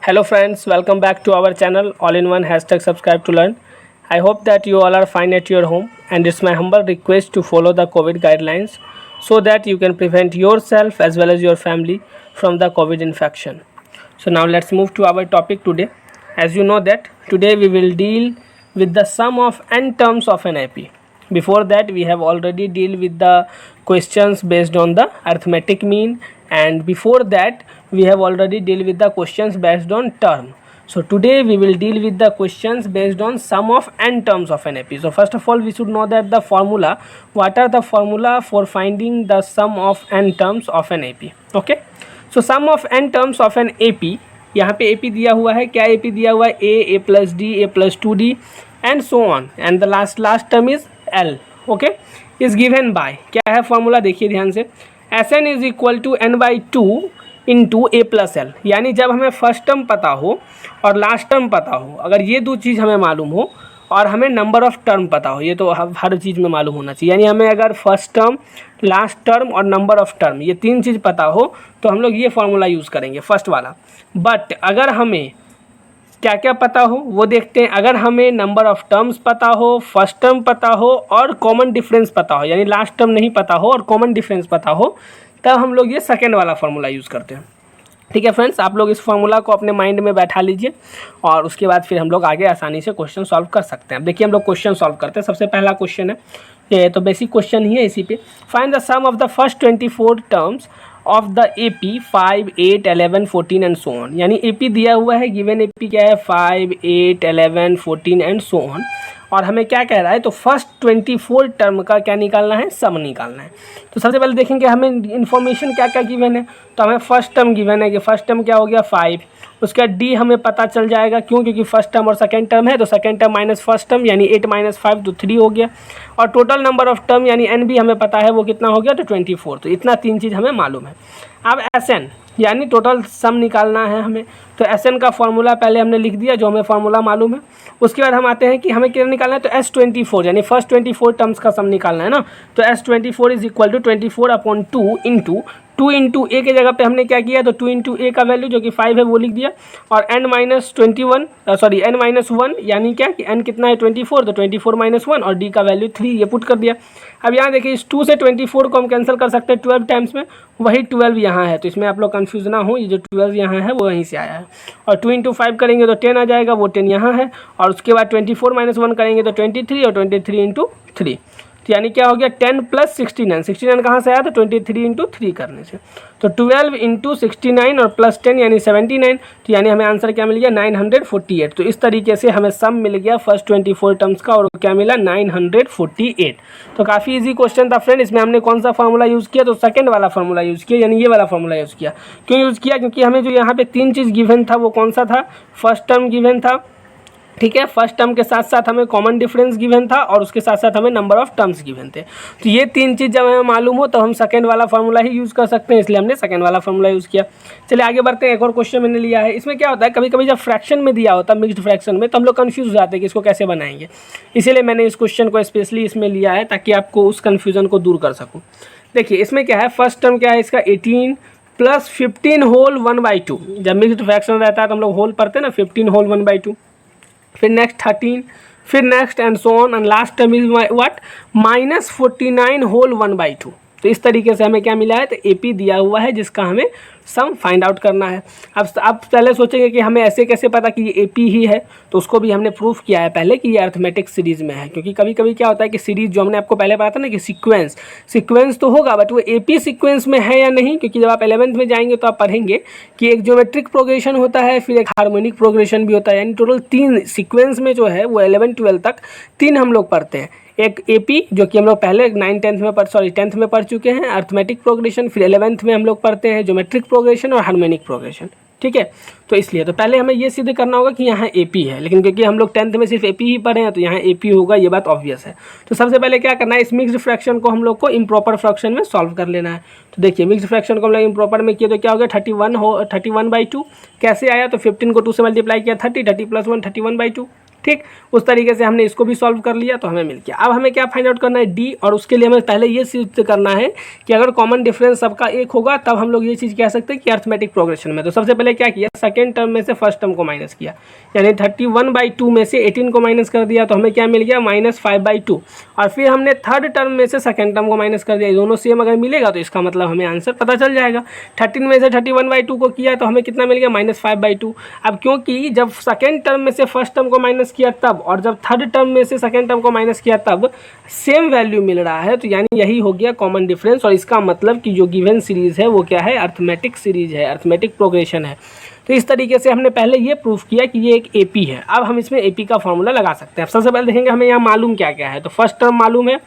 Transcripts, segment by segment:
Hello friends, welcome back to our channel all-in-one #subscribe to learn. I hope that you all are fine at your home, and it's my humble request to follow the COVID guidelines so that you can prevent yourself as well as your family from the COVID infection. So now let's move to our topic today. As you know that today we will deal with the sum of n terms of an AP. Before that we have already deal with the questions based on the arithmetic mean, and before that we have already deal with the questions based on term. So today we will deal with the questions based on sum of n terms of an AP. So first of all we should know that the formula, what are the formula for finding the sum of n terms of an AP. Okay, so sum of n terms of an AP, यहाँ पे AP दिया हुआ है, क्या AP दिया हुआ है, a plus d, a plus 2d and so on, and the last term is L. Okay, is given by, क्या है फॉर्मूला देखिए ध्यान से, Sn is equal to n/2 into a plus L. यानी जब हमें फर्स्ट टर्म पता हो और लास्ट टर्म पता हो, अगर ये दो चीज़ हमें मालूम हो और हमें नंबर ऑफ टर्म पता हो, ये तो हर चीज़ में मालूम होना चाहिए. यानी हमें अगर फर्स्ट टर्म, लास्ट टर्म और नंबर ऑफ टर्म ये तीन चीज़ पता हो तो हम लोग ये फार्मूला यूज़ करेंगे फर्स्ट वाला. बट अगर हमें क्या क्या पता हो वो देखते हैं. अगर हमें नंबर ऑफ टर्म्स पता हो, फर्स्ट टर्म पता हो और कॉमन डिफरेंस पता हो, यानी लास्ट टर्म नहीं पता हो और कॉमन डिफरेंस पता हो, तब हम लोग ये सेकेंड वाला फार्मूला यूज़ करते हैं. ठीक है फ्रेंड्स, आप लोग इस फार्मूला को अपने माइंड में बैठा लीजिए और उसके बाद फिर हम लोग आगे आसानी से क्वेश्चन सॉल्व कर सकते हैं. देखिए हम लोग क्वेश्चन सॉल्व करते हैं. सबसे पहला क्वेश्चन है, ये तो बेसिक क्वेश्चन ही है इसी पे. Find the sum of the first 24 terms of the AP 5, 8, 11, 14 and so on. यानी AP दिया हुआ है, गिवन AP क्या है 5, 8, 11, 14 एंड सो ऑन, और हमें क्या कह रहा है, तो फर्स्ट 24 टर्म का क्या निकालना है, सम निकालना है. तो सबसे पहले देखेंगे हमें इन्फॉर्मेशन क्या क्या गिवन है. तो हमें फर्स्ट टर्म गिवन है कि फर्स्ट टर्म क्या हो गया 5, उसका D हमें पता चल जाएगा, क्यों, क्योंकि फर्स्ट टर्म और सेकेंड टर्म है, तो second term minus first term यानी 8 - 5 तो 3 हो गया. और टोटल नंबर ऑफ टर्म यानी N भी हमें पता है वो कितना हो गया, तो 24. तो इतना तीन चीज़ हमें मालूम है. अब Sn यानी टोटल सम निकालना है हमें. तो Sn का फॉर्मूला पहले हमने लिख दिया, जो हमें फार्मूला मालूम है. उसके बाद हम आते हैं कि हमें क्या निकालना है, तो S24 यानी फर्स्ट 24 टर्म्स का सम निकालना है ना. तो S24 is equal to 24/2 into 2 into A के जगह पे हमने क्या किया, तो 2 इंटू ए का वैल्यू जो कि 5 है वो लिख दिया, और n-1 यानी क्या कि n कितना है 24, तो 24 - 1 और d का वैल्यू 3 ये पुट कर दिया. अब यहाँ देखिए इस 2 से 24 को हम कैंसिल कर सकते हैं 12 टाइम्स में, वही 12 यहाँ है, तो इसमें आप लोग कन्फ्यूज ना हो, ये जो 12 यहाँ है वो वहीं से आया है. और 2 इंटू 5 करेंगे तो 10 आ जाएगा, वो 10 यहाँ है, और उसके बाद 24 - 1 करेंगे तो 23, और 23 इंटू 3, तो यानी क्या हो गया 10 + 69. 69 कहाँ से आया, तो 23 इंटू 3 करने से, तो 12 इंटू 69 और प्लस 10 यानी 79. तो यानी हमें आंसर क्या मिल गया 948. तो इस तरीके से हमें सम मिल गया फर्स्ट 24 टर्म्स का, और क्या मिला 948. तो काफ़ी इजी क्वेश्चन था फ्रेंड. इसमें हमने कौन सा फार्मूला यूज़ किया, तो सेकंड वाला फार्मूला यूज़ किया, यानी ये वाला फार्मूला यूज़ किया. क्यों यूज़ किया, क्योंकि हमें जो यहाँ पे तीन चीज़ गिवन था वो कौन सा था, फर्स्ट टर्म गिवन था. ठीक है, फर्स्ट टर्म के साथ साथ हमें कॉमन डिफरेंस गिवन था, और उसके साथ साथ हमें नंबर ऑफ टर्म्स गिवन थे. तो ये तीन चीज़ जब हमें मालूम हो तो हम सेकंड वाला फार्मूला ही यूज़ कर सकते हैं, इसलिए हमने सेकंड वाला फार्मूला यूज़ किया. चलिए आगे बढ़ते हैं. एक और क्वेश्चन मैंने लिया है. इसमें क्या होता है, कभी कभी जब फ्रैक्शन में दिया होता है, मिक्स्ड फ्रैक्शन में, तो हम लोग कन्फ्यूज हो जाते हैं कि इसको कैसे बनाएंगे. इसीलिए मैंने इस क्वेश्चन को स्पेशली इसमें लिया है ताकि आपको उस कन्फ्यूज़न को दूर कर सकूँ. देखिए इसमें क्या है, फर्स्ट टर्म क्या है इसका 18 + 15 होल 1/2. जब मिक्स्ड फ्रैक्शन रहता है तो हम लोग होल पढ़ते हैं ना, 15 होल 1/2, फिर नेक्स्ट 13, फिर next and so on, and last term is what -49 whole 1/2. तो इस तरीके से हमें क्या मिला है, तो AP दिया हुआ है जिसका हमें सम फाइंड आउट करना है. अब आप पहले सोचेंगे कि हमें ऐसे कैसे पता कि ये AP ही है, तो उसको भी हमने प्रूफ किया है पहले कि ये अर्थमेटिक सीरीज़ में है. क्योंकि कभी कभी क्या होता है कि सीरीज़ जो हमने आपको पहले बताया था ना कि सीक्वेंस तो होगा, बट वो AP सीक्वेंस में है या नहीं, क्योंकि जब आप 11th में जाएंगे तो आप पढ़ेंगे कि एक ज्योमेट्रिक प्रोग्रेशन होता है, फिर एक हार्मोनिक प्रोग्रेशन भी होता है. यानी टोटल 3 सीक्वेंस में जो है वो 11-12 तक 3 हम लोग पढ़ते हैं. एक AP जो कि हम लोग पहले 10th में पढ़ चुके हैं, अर्थमेटिक प्रोग्रेशन, फिर 11th में हम लोग पढ़ते हैं ज्योमेट्रिक प्रोग्रेशन और हार्मोनिक प्रोग्रेशन. ठीक है, तो इसलिए तो पहले हमें ये सिद्ध करना होगा कि यहाँ AP है, लेकिन क्योंकि हम लोग 10th में सिर्फ AP ही पढ़े हैं तो यहाँ AP होगा, ये बात ऑब्वियस है. तो सबसे पहले क्या करना है, इस मिक्स्ड फ्रैक्शन को हम लोग को इम्प्रॉपर फ्रैक्शन में सॉल्व कर लेना है. तो देखिए मिक्स्ड फ्रैक्शन को हम लोग इम्प्रॉपर में किए तो क्या हो गया 31/2. कैसे आया, तो 15 को 2 से मल्टीप्लाई किया 30 + 1 31/2. ठीक, उस तरीके से हमने इसको भी सॉल्व कर लिया तो हमें मिल गया। अब हमें क्या फाइंड आउट करना है, डी, और उसके लिए हमें पहले ये सिद्ध करना है कि अगर कॉमन डिफरेंस सबका एक होगा तब हम लोग ये चीज़ कह सकते हैं कि अर्थमेटिक प्रोग्रेशन में। तो सबसे पहले क्या किया, सेकेंड टर्म में से फर्स्ट टर्म को माइनस किया, यानी 31/2 में से 18 को माइनस कर दिया तो हमें क्या मिल गया, -5/2। और फिर हमने थर्ड टर्म में से सेकेंड टर्म को माइनस कर दिया, दोनों सेम अगर मिलेगा तो इसका मतलब हमें आंसर पता चल जाएगा। 13 में से 31/2 को किया तो हमें कितना मिल गया, -5/2। अब क्योंकि जब सेकेंड टर्म में से फर्स्ट टर्म को माइनस किया तब, और जब थर्ड टर्म में से सेकेंड टर्म को माइनस किया तब सेम वैल्यू मिल रहा है, तो यानी यही हो गया कॉमन डिफरेंस। और इसका मतलब कि जो गिवन सीरीज़ है वो क्या है, अर्थमेटिक सीरीज है, अर्थमेटिक प्रोग्रेशन है। तो इस तरीके से हमने पहले ये प्रूफ किया कि ये एक एपी है। अब हम इसमें एपी का फॉर्मूला लगा सकते हैं। सबसे पहले देखेंगे हमें यहाँ मालूम क्या क्या है। तो फर्स्ट टर्म मालूम है,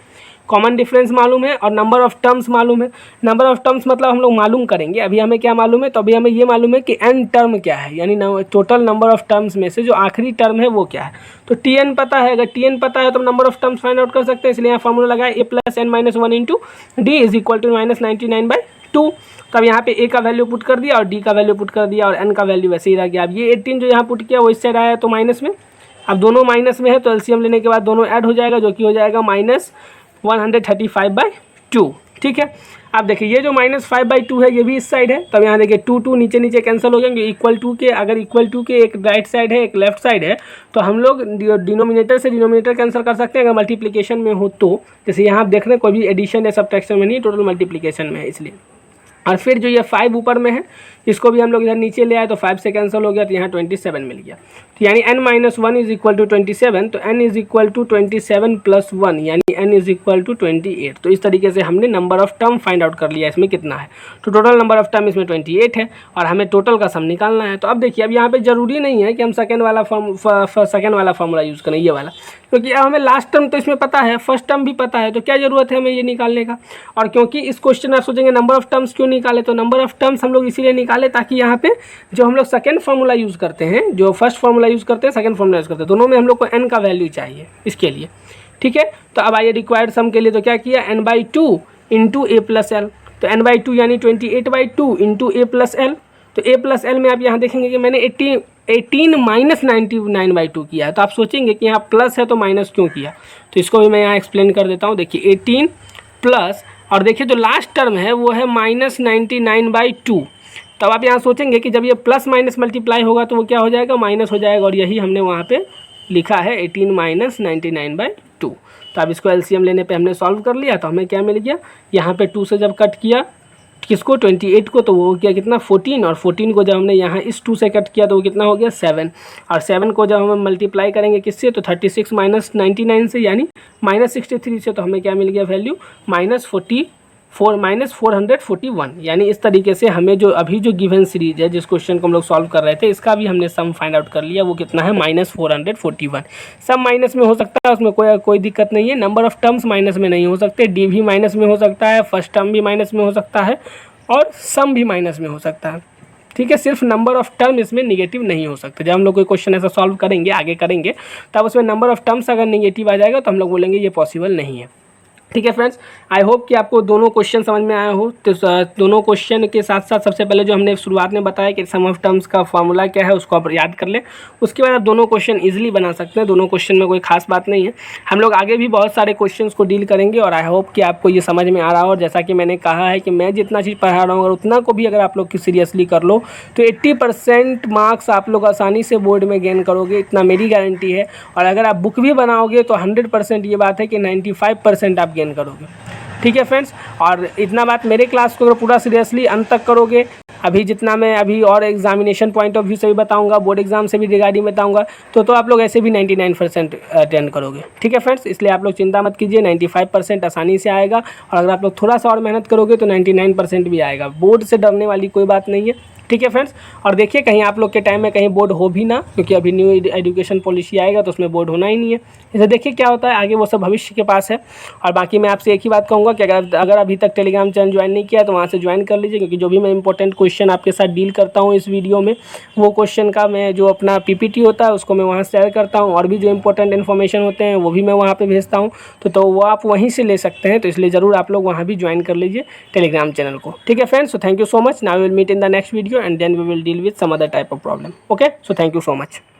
कॉमन डिफरेंस मालूम है, और नंबर ऑफ टर्म्स मालूम है। नंबर ऑफ टर्म्स मतलब हम लोग मालूम करेंगे, अभी हमें क्या मालूम है, तो अभी हमें ये मालूम है कि n टर्म क्या है, यानी टोटल नंबर ऑफ टर्म्स में से जो आखिरी टर्म है वो क्या है। तो tn पता है, अगर tn पता है तो number of terms find out कर सकते हैं। इसलिए यहाँ फॉर्मूला लगाया a + n - 1 × d = -99/2। तो अब यहाँ पे a का वैल्यू पुट कर दिया और d का वैल्यू पुट कर दिया और n का वैल्यू वैसे ही रह गया। अब ये 18 जो यहाँ पुट किया वो इस साइड आया तो माइनस में, अब दोनों माइनस में है तो एलसीएम लेने के बाद दोनों ऐड हो जाएगा, जो कि हो जाएगा -135/2। ठीक है, अब देखिए ये जो -5/2 है ये भी इस साइड है, तब यहाँ देखिए 2 नीचे नीचे कैंसिल हो जाएंगे। इक्वल टू के, अगर इक्वल टू के एक राइट साइड है एक लेफ्ट साइड है तो हम लोग डिनोमिनेटर से डिनोमिनेटर कैंसिल कर सकते हैं अगर मल्टीप्लिकेशन में हो तो। जैसे यहाँ आप देख रहे हैं कोई भी एडिशन या सब्ट्रैक्शन में नहीं, टोटल मल्टीप्लिकेशन में है इसलिए। और फिर जो ये 5 ऊपर में है इसको भी हम लोग इधर नीचे ले आए तो 5 से कैंसिल हो गया तो यहाँ 27 मिल गया। तो यानी n - 1 = 27, तो n = 27 + 1 यानी n = 28। तो इस तरीके से हमने number of term find out कर लिया इसमें कितना है। तो टोटल नंबर ऑफ टर्म इसमें 28 है और हमें टोटल का सम निकालना है। तो अब देखिए, अब यहाँ पे जरूरी नहीं है कि हम सेकेंड वाला फॉर्मूला यूज़ करें, ये वाला, क्योंकि अब हमें लास्ट टर्म तो इसमें पता है, फर्स्ट टर्म भी पता है, तो क्या ज़रूरत है हमें ये निकालने का। और क्योंकि इस क्वेश्चन आप सोचेंगे नंबर ऑफ टर्म्स क्यों निकाले, तो नंबर ऑफ टर्म्स हम लोग इसीलिए निकाले ताकि यहाँ पे जो हम लोग सेकेंड फार्मूला यूज़ करते हैं, जो फर्स्ट फार्मूला यूज़ करते हैं, सेकेंड फार्मूला यूज़ करते हैं, दोनों में हम लोग को n का वैल्यू चाहिए इसके लिए। ठीक है, तो अब आइए रिक्वायर्ड सम के लिए, तो क्या किया, n/2 × a + l। तो n/2 यानी 28/2 × a + l। तो a + l में आप यहाँ देखेंगे कि मैंने 18 - 99/2 किया है। तो आप सोचेंगे कि यहाँ प्लस है तो माइनस क्यों किया, तो इसको भी मैं यहाँ एक्सप्लेन कर देता हूँ। देखिए 18 प्लस, और देखिए जो लास्ट टर्म है वो है -99/2। तब आप यहाँ सोचेंगे कि जब ये प्लस माइनस मल्टीप्लाई होगा तो वो क्या हो जाएगा, माइनस हो जाएगा, और यही हमने वहाँ पे लिखा है 18 - 99/2। तो अब इसको एलसीएम लेने पे हमने सॉल्व कर लिया तो हमें क्या मिल गया, यहाँ पे 2 से जब कट किया किसको, 28 को, तो वो हो गया कितना, 14। और 14 को जब हमने यहाँ इस 2 से कट किया तो वो कितना हो गया, 7। और 7 को जब हम मल्टीप्लाई करेंगे किससे, तो 36 - 99 से, यानी -63 से, तो हमें क्या मिल गया वैल्यू, -441। यानी इस तरीके से हमें जो अभी जो गिवन सीरीज है जिस क्वेश्चन को हम लोग सॉल्व कर रहे थे इसका भी हमने सम फाइंड आउट कर लिया, वो कितना है, -441। सम माइनस में हो सकता है, उसमें कोई दिक्कत नहीं है। नंबर ऑफ टर्म्स माइनस में नहीं हो सकते, डी भी माइनस में हो सकता है, फर्स्ट टर्म भी माइनस में हो सकता है और सम भी माइनस में हो सकता है। ठीक है, सिर्फ नंबर ऑफ टर्म इसमें निगेटिव नहीं हो सकते। जब हम लोग कोई क्वेश्चन ऐसा सॉल्व करेंगे, आगे करेंगे, तब उसमें नंबर ऑफ टर्म्स अगर निगेटिव आ जाएगा तो हम लोग बोलेंगे ये पॉसिबल नहीं है। ठीक है फ्रेंड्स, आई होप कि आपको दोनों क्वेश्चन समझ में आया हो। तो दोनों क्वेश्चन के साथ साथ सबसे पहले जो हमने शुरुआत में बताया कि सम ऑफ टर्म्स का फॉर्मूला क्या है उसको आप याद कर लें, उसके बाद आप दोनों क्वेश्चन इजीली बना सकते हैं। दोनों क्वेश्चन में कोई खास बात नहीं है। हम लोग आगे भी बहुत सारे क्वेश्चंस को डील करेंगे और आई होप कि आपको ये समझ में आ रहा हो। और जैसा कि मैंने कहा है कि मैं जितना चीज़ पढ़ा रहा हूँ अगर उतना को भी अगर आप लोग सीरियसली कर लो तो 80% मार्क्स आप लोग आसानी से बोर्ड में गेन करोगे, इतना मेरी गारंटी है। और अगर आप बुक भी बनाओगे तो 100% ये बात है कि 95% आप गेन करोगे। ठीक है फ्रेंड्स, और इतना बात मेरे क्लास को अगर पूरा सीरियसली अंत तक करोगे, अभी जितना मैं अभी और एग्जामिनेशन पॉइंट ऑफ व्यू से भी बताऊंगा, बोर्ड एग्जाम से भी रिगार्डिंग बताऊंगा, तो आप लोग ऐसे भी 99% अटेंड करोगे। ठीक है फ्रेंड्स, इसलिए आप लोग चिंता मत कीजिए, 95% आसानी से आएगा। और अगर आप लोग थोड़ा सा और मेहनत करोगे तो 99% भी आएगा। बोर्ड से डरने वाली कोई बात नहीं है। ठीक है फ्रेंड्स, और देखिए कहीं आप लोग के टाइम में कहीं बोर्ड हो भी ना, क्योंकि अभी न्यू एजुकेशन पॉलिसी आएगा तो उसमें बोर्ड होना ही नहीं है। इसे देखिए क्या होता है आगे, वो सब भविष्य के पास है। और बाकी मैं आपसे एक ही बात कहूँगा कि अगर अभी तक टेलीग्राम चैनल ज्वाइन नहीं किया तो वहाँ से ज्वाइन कर लीजिए, क्योंकि जो भी मैं इंपॉर्टेंट क्वेश्चन आपके साथ डील करता हूँ इस वीडियो में, वो क्वेश्चन का मैं जो अपना पीपीटी होता है उसको मैं वहाँ शेयर करता हूँ, और भी जो इंपॉर्टेंट इन्फॉर्मेशन होते हैं वो भी मैं वहाँ पर भेजता हूँ, तो वो आप वहीं से ले सकते हैं। तो इसलिए ज़रूर आप लोग वहाँ भी ज्वाइन कर लीजिए टेलीग्राम चैनल को। ठीक है friends, so thank you so much. Now we will meet in the next video and then we will deal with some other type of problem. Okay, so thank you so much.